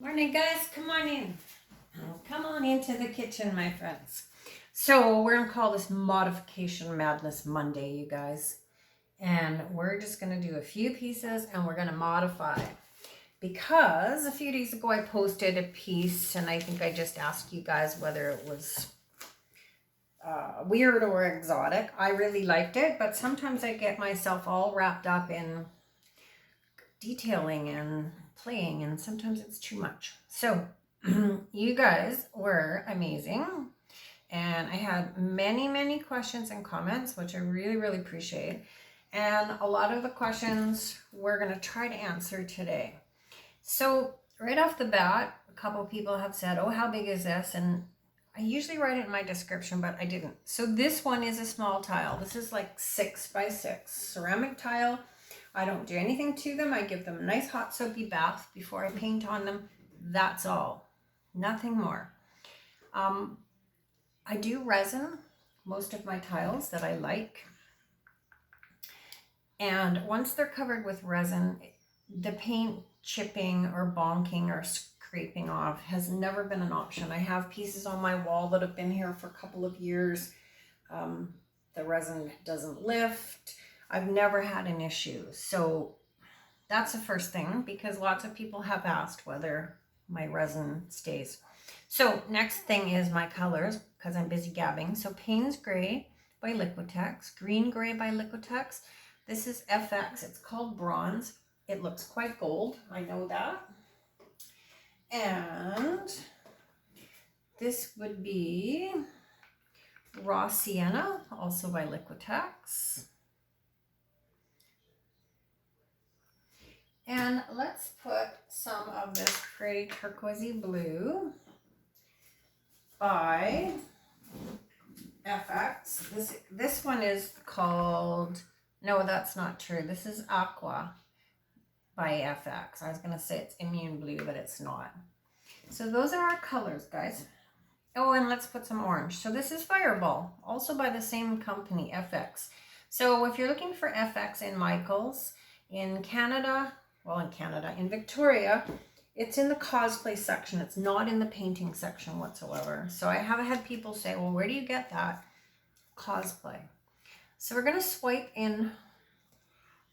Morning, guys. Come on in. Come on into the kitchen, my friends. So we're gonna call this Modification Madness Monday, you guys. And we're just gonna do a few pieces and we're gonna modify. Because a few days ago I posted a piece and I think I just asked you guys whether it was weird or exotic. I really liked it, but sometimes I get myself all wrapped up in detailing and playing, and sometimes it's too much. So you guys were amazing, and I had many questions and comments, which I really appreciate, and a lot of the questions we're going to try to answer today. So right off the bat, a couple people have said, oh, how big is this? And I usually write it in my description, but I didn't. So this one is a small tile. This is like 6 by 6 ceramic tile. I don't do anything to them. I give them a nice hot soapy bath before I paint on them. That's all. Nothing more. I do resin most of my tiles that I like. And once they're covered with resin, the paint chipping or bonking or scraping off has never been an option. I have pieces on my wall that have been here for a couple of years. The resin doesn't lift. I've never had an issue. So that's the first thing, because lots of people have asked whether my resin stays. So next thing is my colors, because I'm busy gabbing. So Paynes Gray by Liquitex, Green Gray by Liquitex. This is FX. It's called Bronze. It looks quite gold. I know that. And this would be Raw Sienna, also by Liquitex. And let's put some of this pretty turquoisey blue by FX. This one is called, no, that's not true. This is Aqua by FX. I was going to say it's Immune Blue, but it's not. So those are our colors, guys. Oh, and let's put some orange. So this is Fireball, also by the same company, FX. So if you're looking for FX in Michaels, in Canada, in Victoria, it's in the cosplay section. It's not in the painting section whatsoever. So I have had people say, well, where do you get that? Cosplay. So we're going to swipe in,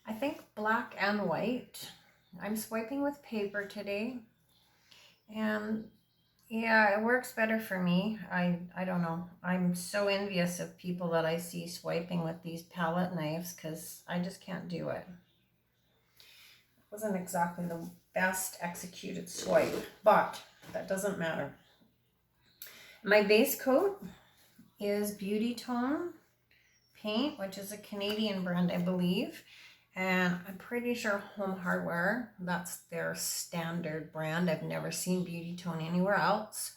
I think, black and white. I'm swiping with paper today. And yeah, it works better for me. I don't know. I'm so envious of people that I see swiping with these palette knives, because I just can't do it. Wasn't exactly the best executed swipe, but that doesn't matter. My base coat is Beautytone paint, which is a Canadian brand, I believe, and I'm pretty sure Home Hardware, that's their standard brand. I've never seen Beautytone anywhere else.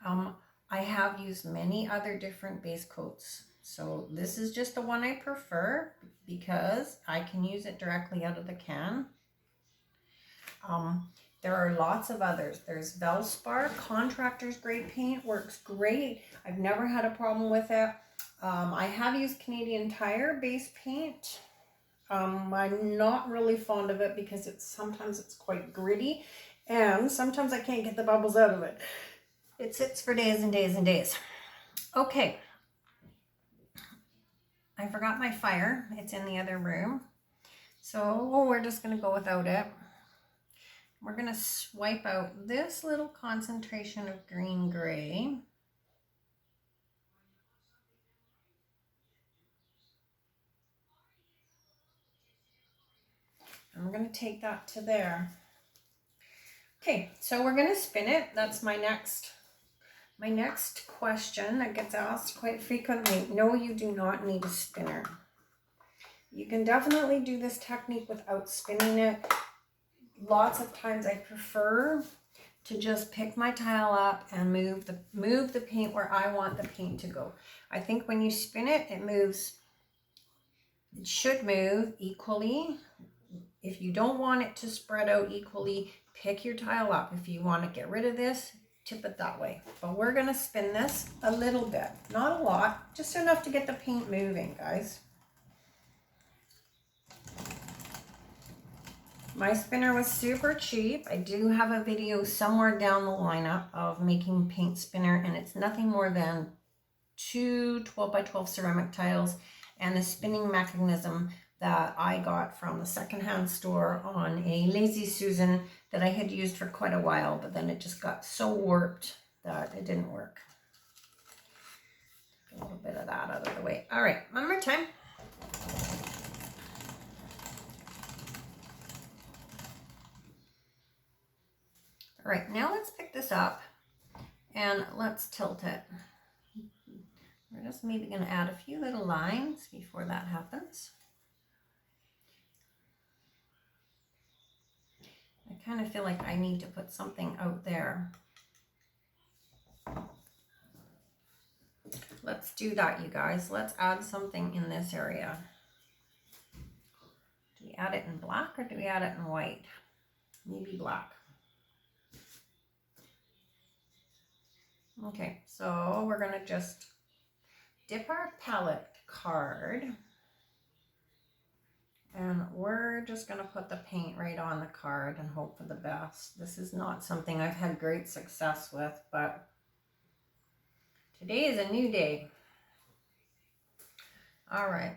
I have used many other different base coats, so this is just the one I prefer because I can use it directly out of the can. There are lots of others. There's Velspar, contractor's grade paint, works great. I've never had a problem with it. I have used Canadian Tire base paint. I'm not really fond of it because sometimes it's quite gritty, and sometimes I can't get the bubbles out of it. It sits for days and days and days. Okay. I forgot my fire. It's in the other room. So we're just going to go without it. We're going to swipe out this little concentration of green gray. And we're going to take that to there. Okay, so we're going to spin it. That's my next question that gets asked quite frequently. No, you do not need a spinner. You can definitely do this technique without spinning it. Lots of times I prefer to just pick my tile up and move the paint where I want the paint to go. I think when you spin it, it should move equally. If you don't want it to spread out equally, pick your tile up. If you want to get rid of this, tip it that way. But we're going to spin this a little bit, not a lot, just enough to get the paint moving, guys. My spinner was super cheap. I do have a video somewhere down the lineup of making paint spinner, and it's nothing more than two 12 by 12 ceramic tiles and a spinning mechanism that I got from the secondhand store on a Lazy Susan that I had used for quite a while, but then it just got so warped that it didn't work. A little bit of that out of the way. All right, one more time. All right, now let's pick this up and let's tilt it. We're just maybe going to add a few little lines before that happens. I kind of feel like I need to put something out there. Let's do that, you guys. Let's add something in this area. Do we add it in black or do we add it in white? Maybe black. Okay, so we're going to just dip our palette card and we're just going to put the paint right on the card and hope for the best. This is not something I've had great success with, but today is a new day. All right.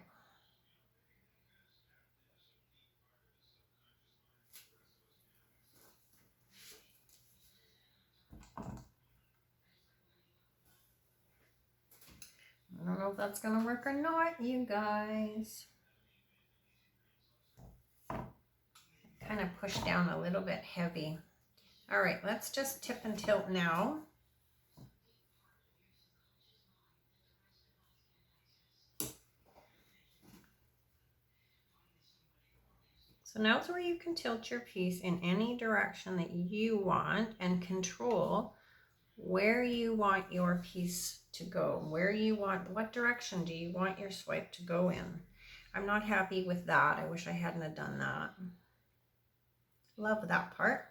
I don't know if that's going to work or not, you guys. Kind of push down a little bit heavy. All right, let's just tip and tilt now. So now it's where you can tilt your piece in any direction that you want and control where you want your piece to go, what direction do you want your swipe to go in. I'm not happy with that. I wish I hadn't have done that. Love that part.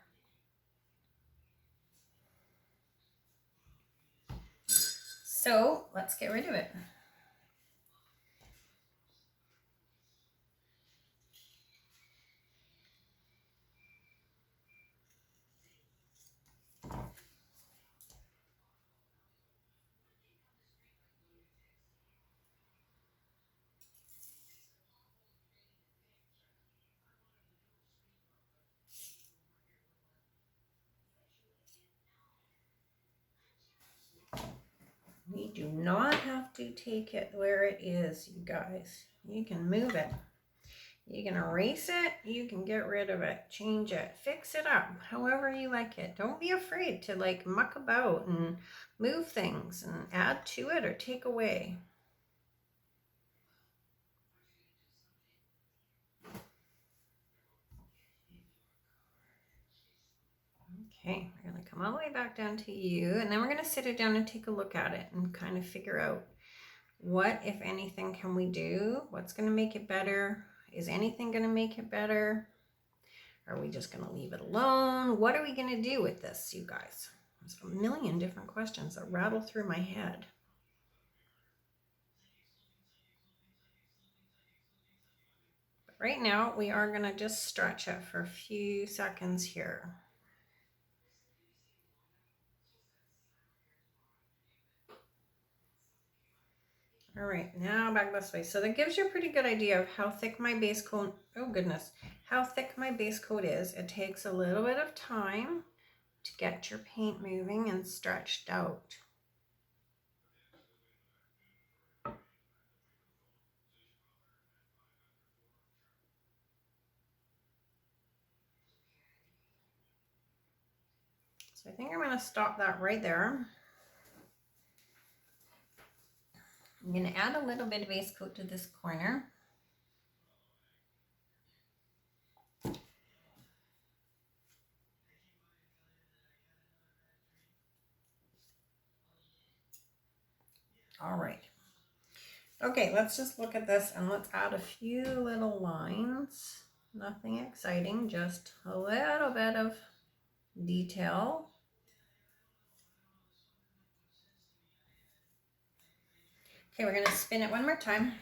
So let's get rid of it. We do not have to take it where it is, you guys. You can move it. You can erase it, you can get rid of it, change it, fix it up, however you like it. Don't be afraid to like muck about and move things and add to it or take away. Okay, we're going to come all the way back down to you, and then we're going to sit it down and take a look at it and kind of figure out what, if anything, can we do? What's going to make it better? Is anything going to make it better? Are we just going to leave it alone? What are we going to do with this, you guys? There's a million different questions that rattle through my head. But right now, we are going to just stretch it for a few seconds here. All right, now back this way. So that gives you a pretty good idea of how thick my base coat, oh goodness, how thick my base coat is. It takes a little bit of time to get your paint moving and stretched out. So I think I'm going to stop that right there. I'm going to add a little bit of base coat to this corner. All right. Okay, let's just look at this and let's add a few little lines. Nothing exciting, just a little bit of detail. Okay, we're going to spin it one more time.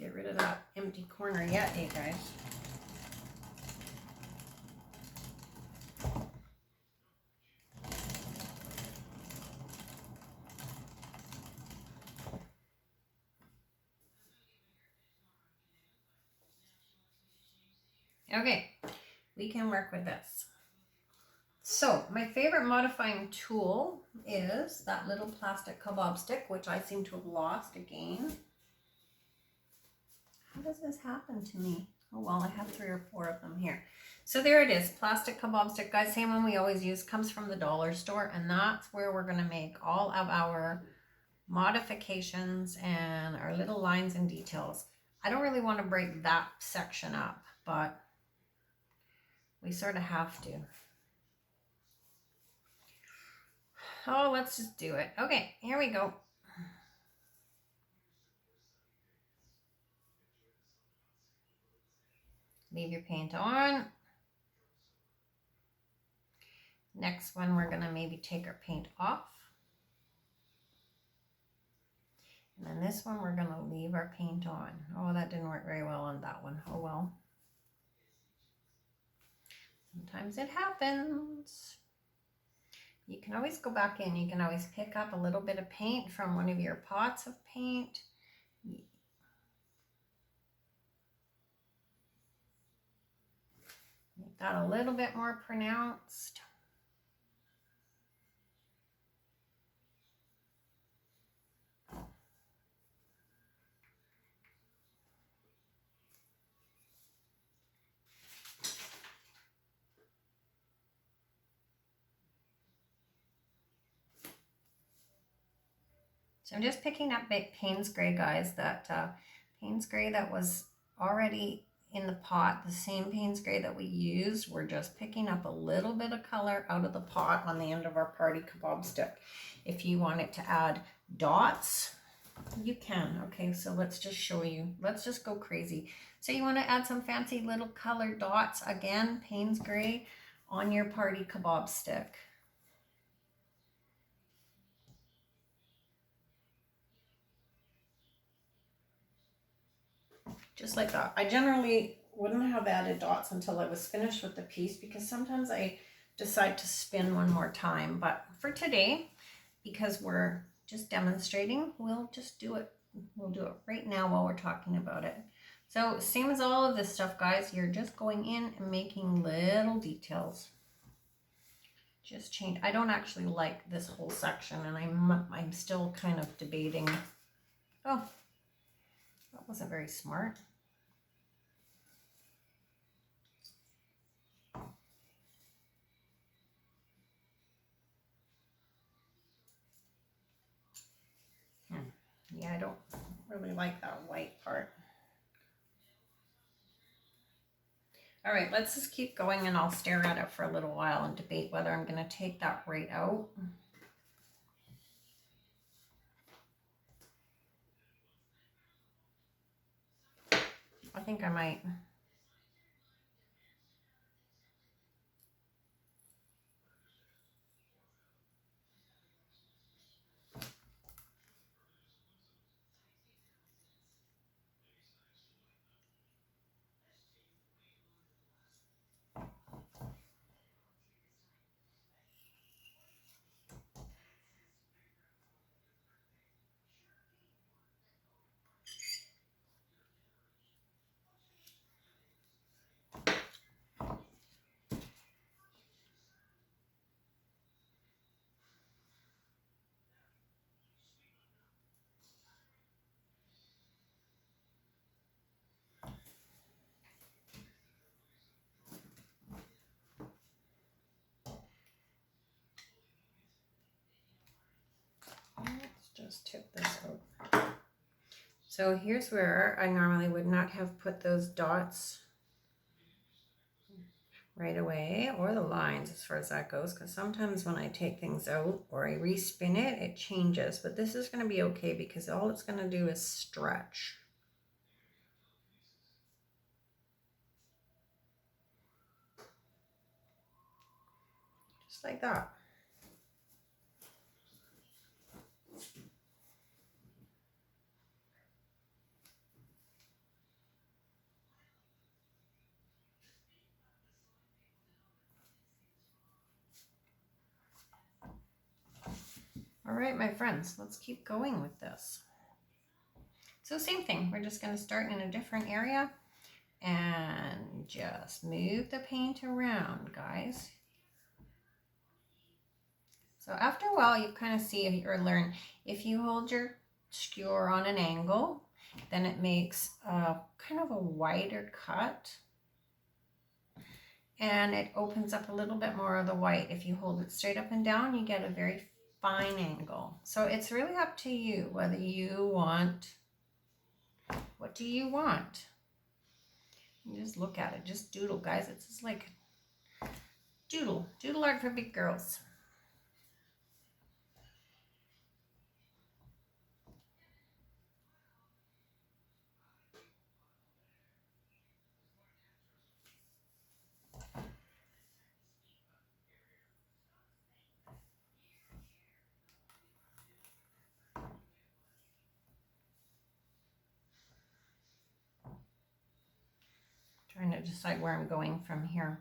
get rid of that empty corner yet, you guys. Okay, we can work with this. So my favorite modifying tool is that little plastic kebab stick, which I seem to have lost again. How does this happen to me? Oh well, I have 3 or 4 of them here. So there it is, plastic kebab stick, guys. Same one we always use, comes from the dollar store, and that's where we're gonna make all of our modifications and our little lines and details. I don't really want to break that section up, but we sort of have to. Oh, let's just do it. Okay, here we go. Leave your paint on. Next one, we're gonna maybe take our paint off. And then this one, we're gonna leave our paint on. Oh, that didn't work very well on that one. Oh well. Sometimes it happens. You can always go back in. You can always pick up a little bit of paint from one of your pots of paint. Make that a little bit more pronounced. So I'm just picking up Payne's Gray, guys, that Payne's Gray that was already in the pot, the same Payne's Gray that we used. We're just picking up a little bit of color out of the pot on the end of our party kebab stick. If you want it to add dots, you can. Okay, so let's just show you. Let's just go crazy. So you want to add some fancy little colored dots, again, Payne's Gray on your party kebab stick. Just like that. I generally wouldn't have added dots until I was finished with the piece, because sometimes I decide to spin one more time. But for today, because we're just demonstrating, we'll just do it. We'll do it right now while we're talking about it. So same as all of this stuff, guys, you're just going in and making little details. Just change. I don't actually like this whole section, and I'm still kind of debating. Oh, that wasn't very smart. Yeah, I don't really like that white part. All right, let's just keep going, and I'll stare at it for a little while and debate whether I'm going to take that right out. I think I might. Let's just tip this out. So here's where I normally would not have put those dots right away, or the lines as far as that goes, because sometimes when I take things out or I respin it, it changes. But this is going to be okay, because all it's going to do is stretch. Just like that. All right, my friends, let's keep going with this. So same thing, we're just going to start in a different area and just move the paint around, guys. So after a while, you kind of see or learn, if you hold your skewer on an angle, then it makes a kind of a wider cut. And it opens up a little bit more of the white. If you hold it straight up and down, you get a very fine angle. So it's really up to you whether you want, what do you want? You just look at it, just doodle, guys. It's just like doodle art for big girls. Trying to decide where I'm going from here.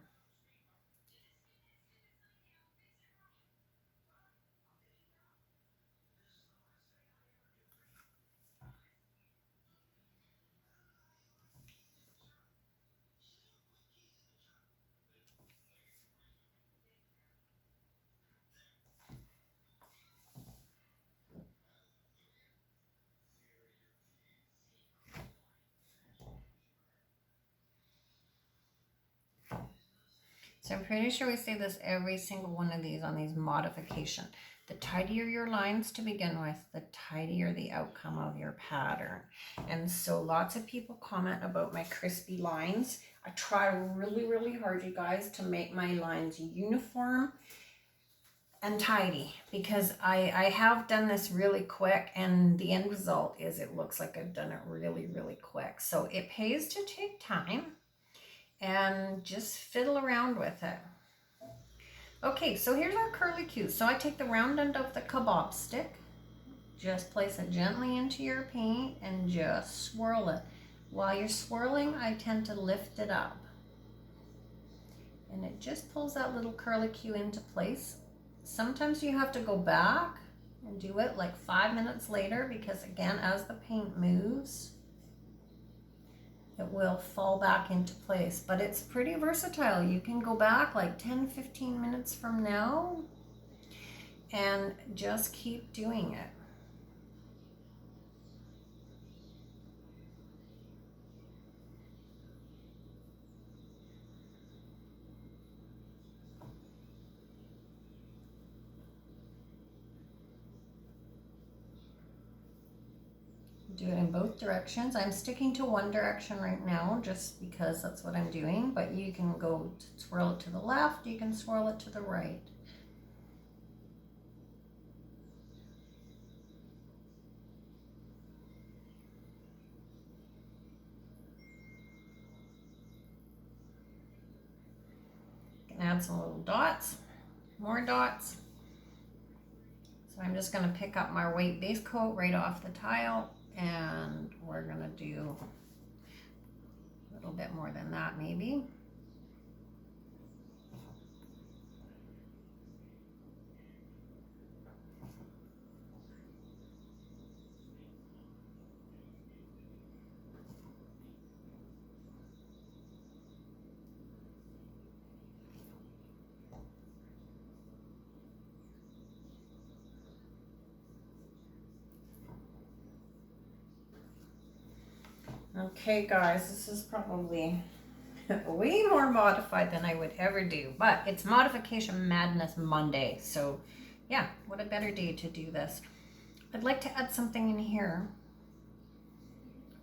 So I'm pretty sure we say this every single one of these on these modification. The tidier your lines to begin with, the tidier the outcome of your pattern. And so lots of people comment about my crispy lines. I try really, really hard, you guys, to make my lines uniform and tidy, because I have done this really quick, and the end result is it looks like I've done it really, really quick. So it pays to take time and just fiddle around with it. Okay, so here's our curly cues. So I take the round end of the kebab stick, just place it gently into your paint and just swirl it. While you're swirling, I tend to lift it up. And it just pulls that little curly cue into place. Sometimes you have to go back and do it like 5 minutes later, because again, as the paint moves, it will fall back into place. But it's pretty versatile. You can go back like 10-15 minutes from now and just keep doing it. Do it in both directions. I'm sticking to one direction right now just because that's what I'm doing, but you can go swirl it to the left, you can swirl it to the right. You can add some little dots, more dots. So I'm just going to pick up my white base coat right off the tile, and we're going to do a little bit more than that maybe. Okay guys, this is probably way more modified than I would ever do, but it's Modification Madness Monday, so yeah, what a better day to do this. I'd like to add something in here,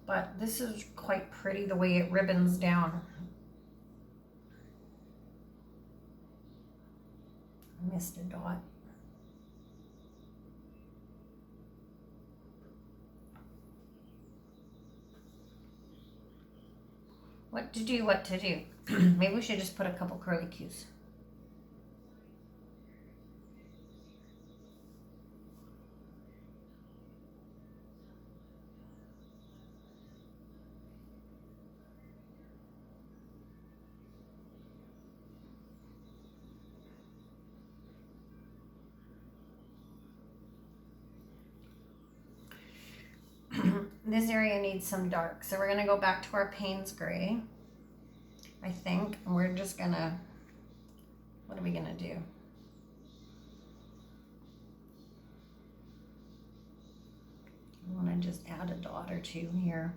but this is quite pretty the way it ribbons down. I missed a dot. What to do, what to do. Maybe we should just put a couple curly cues. this area needs some dark. So we're going to go back to our Paynes gray, I think. And we're just going to, what are we going to do? I want to just add a dot or two here.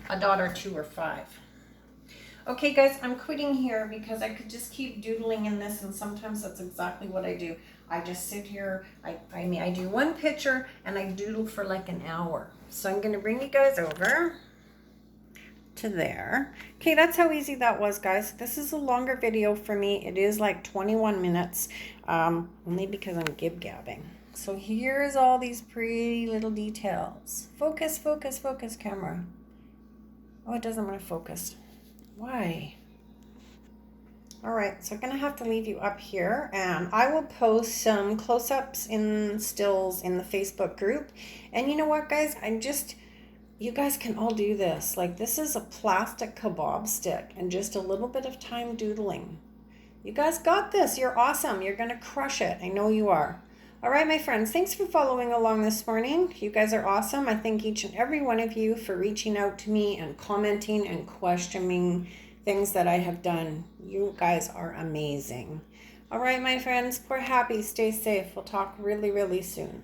A dot or two or 5. Okay guys, I'm quitting here because I could just keep doodling in this, and sometimes that's exactly what I do. I just sit here, I do one picture and I doodle for like an hour. So I'm gonna bring you guys over to there. Okay, that's how easy that was, guys. This is a longer video for me. It is like 21 minutes, only because I'm gib-gabbing. So here's all these pretty little details. Focus, focus, focus, camera. Oh, it doesn't want to focus. Why? All right, so I'm gonna have to leave you up here, and I will post some close-ups in stills in the Facebook group. And you know what, guys? You guys can all do this. Like, this is a plastic kebab stick and just a little bit of time doodling. You guys got this. You're awesome. You're gonna crush it. I know you are. All right, my friends, thanks for following along this morning. You guys are awesome. I thank each and every one of you for reaching out to me and commenting and questioning things that I have done. You guys are amazing. All right, my friends, we're happy. Stay safe. We'll talk really, really soon.